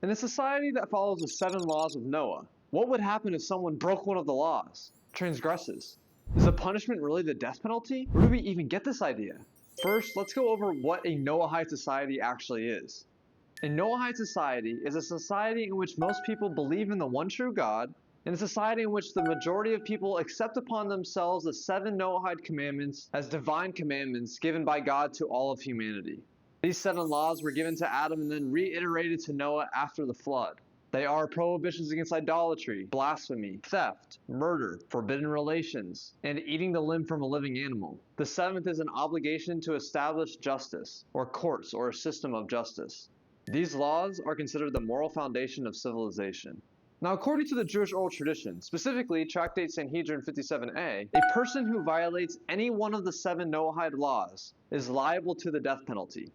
In a society that follows the 7 laws of Noah, what would happen if someone broke one of the laws, transgresses? Is the punishment really the death penalty? Where do we even get this idea? First, let's go over what a Noahide society actually is. A Noahide society is a society in which most people believe in the one true God, and a society in which the majority of people accept upon themselves the 7 Noahide commandments as divine commandments given by God to all of humanity. These 7 laws were given to Adam and then reiterated to Noah after the flood. They are prohibitions against idolatry, blasphemy, theft, murder, forbidden relations, and eating the limb from a living animal. The 7th is an obligation to establish justice, or courts, or a system of justice. These laws are considered the moral foundation of civilization. Now, according to the Jewish oral tradition, specifically Tractate Sanhedrin 57a, a person who violates any one of the 7 Noahide laws is liable to the death penalty.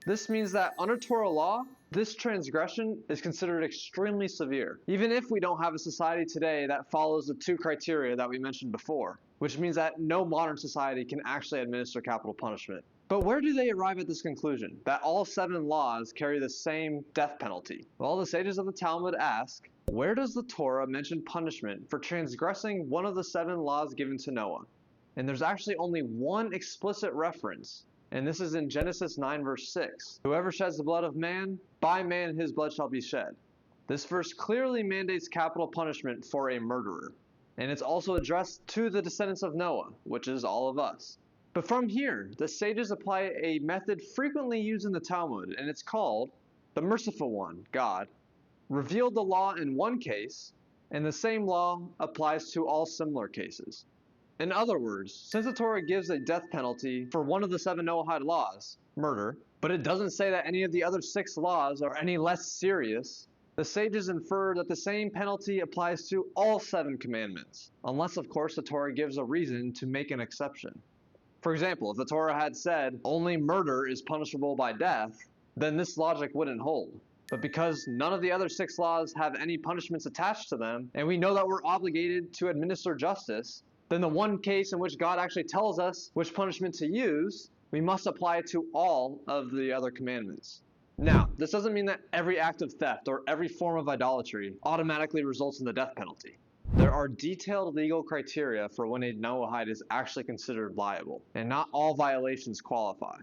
This means that under Torah law, this transgression is considered extremely severe, even if we don't have a society today that follows the 2 criteria that we mentioned before, which means that no modern society can actually administer capital punishment. But where do they arrive at this conclusion, that all 7 laws carry the same death penalty? Well, the sages of the Talmud ask, where does the Torah mention punishment for transgressing one of the 7 laws given to Noah? And there's actually only one explicit reference, and this is in Genesis 9 verse 6. Whoever sheds the blood of man, by man his blood shall be shed. This verse clearly mandates capital punishment for a murderer. And it's also addressed to the descendants of Noah, which is all of us. But from here, the sages apply a method frequently used in the Talmud, and it's called the merciful one, God, revealed the law in one case, and the same law applies to all similar cases. In other words, since the Torah gives a death penalty for one of the 7 Noahide laws, murder, but it doesn't say that any of the other 6 laws are any less serious, the sages infer that the same penalty applies to all 7 commandments, unless of course the Torah gives a reason to make an exception. For example, if the Torah had said only murder is punishable by death, then this logic wouldn't hold. But because none of the other 6 laws have any punishments attached to them, and we know that we're obligated to administer justice, then the one case in which God actually tells us which punishment to use, we must apply it to all of the other commandments. Now, this doesn't mean that every act of theft or every form of idolatry automatically results in the death penalty. There are detailed legal criteria for when a Noahide is actually considered liable, and not all violations qualify.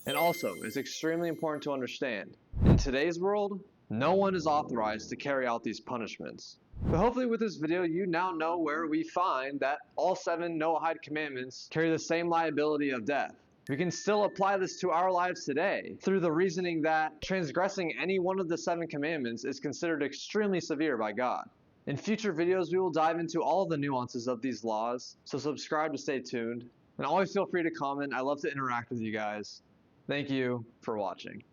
And also, it's extremely important to understand, in today's world, no one is authorized to carry out these punishments. But hopefully with this video, you now know where we find that all 7 Noahide commandments carry the same liability of death. We can still apply this to our lives today through the reasoning that transgressing any one of the 7 commandments is considered extremely severe by God. In future videos, we will dive into all of the nuances of these laws, so subscribe to stay tuned. And always feel free to comment. I love to interact with you guys. Thank you for watching.